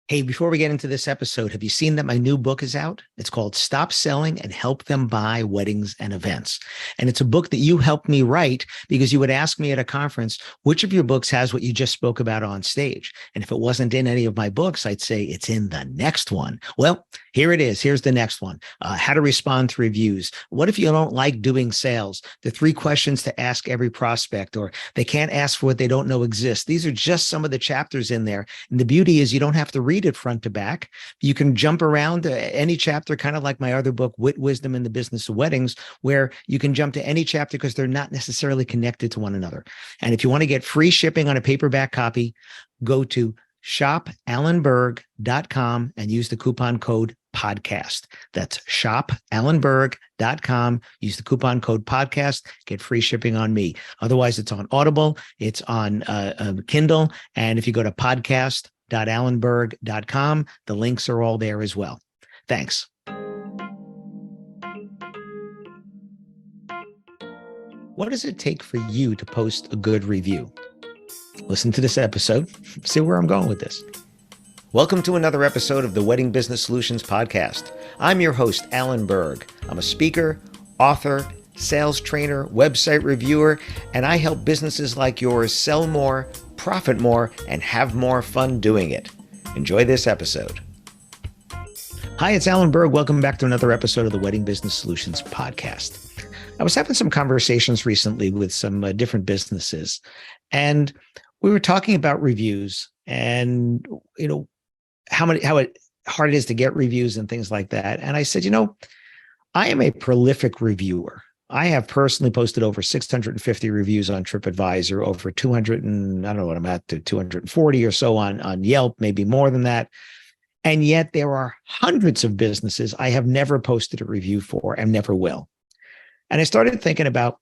Hey, before we get into this episode, have you seen that my new book is out? It's called Stop Selling and Help Them Buy Weddings and Events. And it's a book that you helped me write because you would ask me at a conference, which of your books has what you just spoke about on stage? And if it wasn't in any of my books, I'd say it's in the next one. Well, here it is. Here's the next one. How to respond to reviews. What if you don't like doing sales? The 3 questions to ask every prospect, or they can't ask for what they don't know exists. These are just some of the chapters in there. And the beauty is you don't have to read it front to back. You can jump around to any chapter, kind of like my other book, Wit, Wisdom, and the Business of Weddings, where you can jump to any chapter because they're not necessarily connected to one another. And if you want to get free shipping on a paperback copy, go to shopalanberg.com and use the coupon code podcast. That's shopalanberg.com. Use the coupon code podcast. Get free shipping on me. Otherwise, it's on Audible. It's on Kindle. And if you go to podcast.allenberg.com, the links are all there as well. Thanks. What does it take for you to post a good review? Listen to this episode, see where I'm going with this. Welcome to another episode of the Wedding Business Solutions Podcast. I'm your host, Alan Berg. I'm a speaker, author, sales trainer, website reviewer, and I help businesses like yours sell more, profit more, and have more fun doing it. Enjoy this episode. Hi, it's Alan Berg. Welcome back to another episode of the Wedding Business Solutions Podcast. I was having some conversations recently with some different businesses, and we were talking about reviews and, how hard it is to get reviews and things like that. And I said, I am a prolific reviewer. I have personally posted over 650 reviews on TripAdvisor, over 200 and I don't know what I'm at to 240 or so on Yelp, maybe more than that. And yet there are hundreds of businesses I have never posted a review for and never will. And I started thinking about,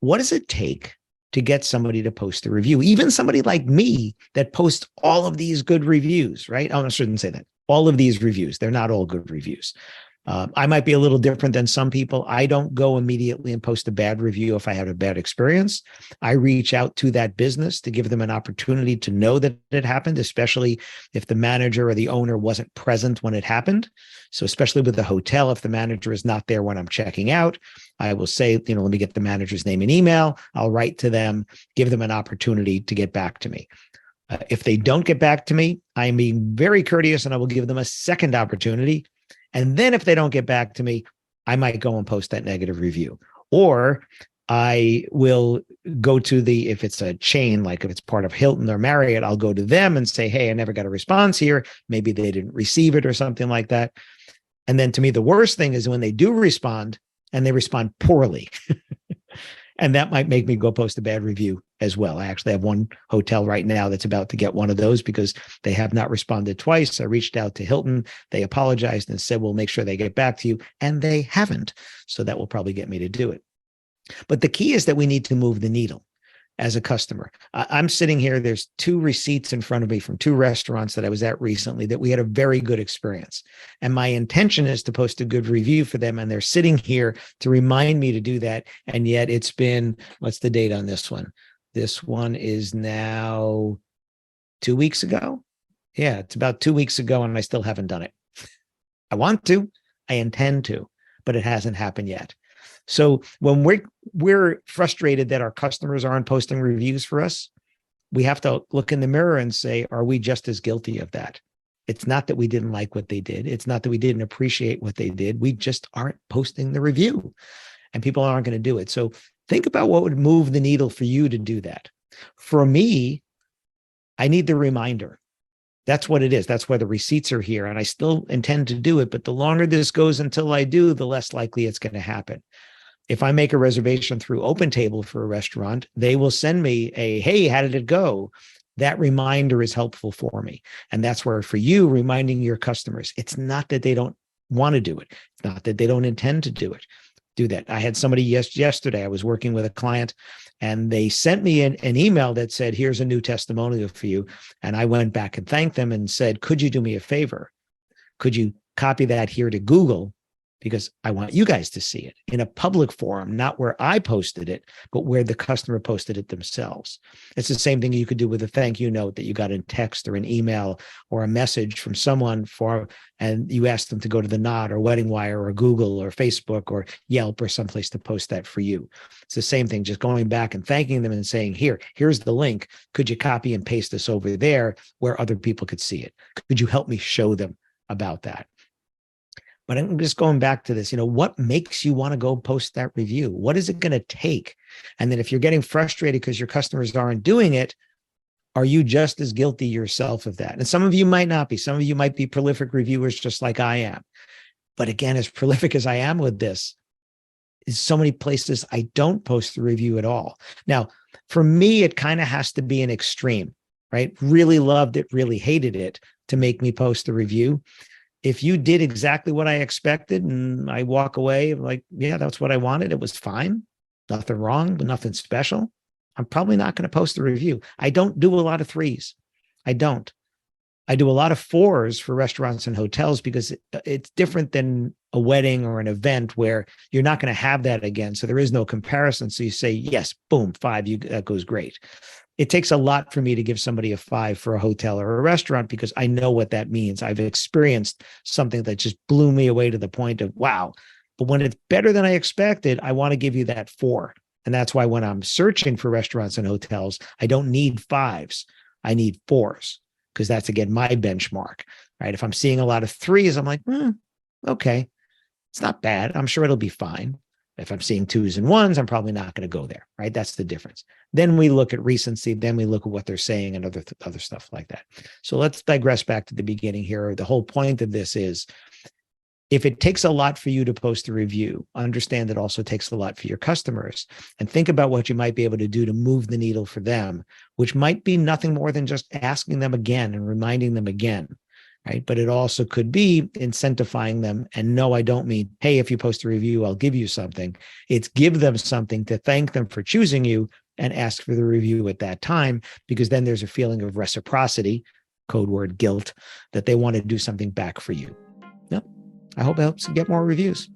what does it take to get somebody to post a review? Even somebody like me that posts all of these good reviews, right? Oh, I shouldn't say that. All of these reviews, they're not all good reviews. I might be a little different than some people. I don't go immediately and post a bad review if I had a bad experience. I reach out to that business to give them an opportunity to know that it happened, especially if the manager or the owner wasn't present when it happened. So especially with the hotel, if the manager is not there when I'm checking out, I will say, let me get the manager's name and email. I'll write to them, give them an opportunity to get back to me. If they don't get back to me, I'm being very courteous and I will give them a second opportunity. And then if they don't get back to me, I might go and post that negative review. Or I will go to if it's a chain, like if it's part of Hilton or Marriott, I'll go to them and say, hey, I never got a response here. Maybe they didn't receive it or something like that. And then to me, the worst thing is when they do respond and they respond poorly. And that might make me go post a bad review as well. I actually have one hotel right now that's about to get one of those because they have not responded twice. I reached out to Hilton. They apologized and said, we'll make sure they get back to you. And they haven't. So that will probably get me to do it. But the key is that we need to move the needle as a customer. I'm sitting here. There's 2 receipts in front of me from 2 restaurants that I was at recently that we had a very good experience. And my intention is to post a good review for them. And they're sitting here to remind me to do that. And yet it's been, what's the date on this one? This one is now 2 weeks ago. Yeah, it's about 2 weeks ago and I still haven't done it. I want to, I intend to, but it hasn't happened yet. So when we're frustrated that our customers aren't posting reviews for us, we have to look in the mirror and say, are we just as guilty of that? It's not that we didn't like what they did. It's not that we didn't appreciate what they did. We just aren't posting the review and people aren't going to do it. So think about what would move the needle for you to do that. For me, I need the reminder. That's what it is. That's why the receipts are here. And I still intend to do it. But the longer this goes until I do, the less likely it's going to happen. If I make a reservation through OpenTable for a restaurant, they will send me hey, how did it go? That reminder is helpful for me. And that's where for you, reminding your customers, it's not that they don't want to do it. It's not that they don't intend to do it. Do that. I had somebody yesterday, I was working with a client and they sent me an email that said, here's a new testimonial for you. And I went back and thanked them and said, could you do me a favor? Could you copy that here to Google because I want you guys to see it in a public forum, not where I posted it, but where the customer posted it themselves. It's the same thing you could do with a thank you note that you got in text or an email or a message from someone and you asked them to go to the Knot or Wedding Wire or Google or Facebook or Yelp or someplace to post that for you. It's the same thing, just going back and thanking them and saying, here's the link. Could you copy and paste this over there where other people could see it? Could you help me show them about that? But I'm just going back to this, what makes you want to go post that review? What is it going to take? And then if you're getting frustrated because your customers aren't doing it, are you just as guilty yourself of that? And some of you might not be. Some of you might be prolific reviewers just like I am. But again, as prolific as I am with this, in so many places I don't post the review at all. Now, for me, it kind of has to be an extreme, right? Really loved it, really hated it to make me post the review. If you did exactly what I expected and I walk away like, yeah, that's what I wanted, it was fine, nothing wrong, but nothing special, I'm probably not going to post the review. I don't do a lot of 3s. I don't. I do a lot of 4s for restaurants and hotels because it's different than a wedding or an event where you're not going to have that again. So there is no comparison. So you say, yes, boom, 5, that goes great. It takes a lot for me to give somebody a 5 for a hotel or a restaurant because I know what that means. I've experienced something that just blew me away to the point of, wow. But when it's better than I expected, I want to give you that 4. And that's why when I'm searching for restaurants and hotels, I don't need 5s. I need 4s because that's, again, my benchmark, right? If I'm seeing a lot of 3s, I'm like, okay, it's not bad. I'm sure it'll be fine. If I'm seeing 2s and 1s, I'm probably not going to go there, right? That's the difference. Then we look at recency. Then we look at what they're saying and other stuff like that. So let's digress back to the beginning here. The whole point of this is, if it takes a lot for you to post a review, understand it also takes a lot for your customers, and think about what you might be able to do to move the needle for them, which might be nothing more than just asking them again and reminding them again. Right? But it also could be incentivizing them. And no, I don't mean, hey, if you post a review, I'll give you something. It's give them something to thank them for choosing you and ask for the review at that time, because then there's a feeling of reciprocity, code word guilt, that they want to do something back for you. Yep. I hope it helps you get more reviews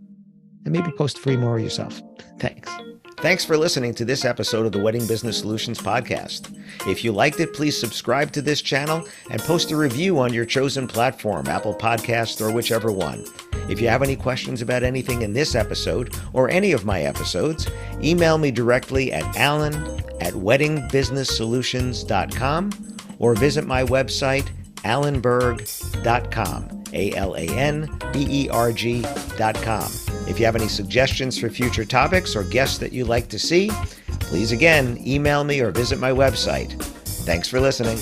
and maybe post 3 more yourself. Thanks. Thanks for listening to this episode of the Wedding Business Solutions podcast. If you liked it, please subscribe to this channel and post a review on your chosen platform, Apple Podcasts or whichever one. If you have any questions about anything in this episode or any of my episodes, email me directly at alan@weddingbusinesssolutions.com or visit my website, alanberg.com, alanberg.com. If you have any suggestions for future topics or guests that you'd like to see, please again, email me or visit my website. Thanks for listening.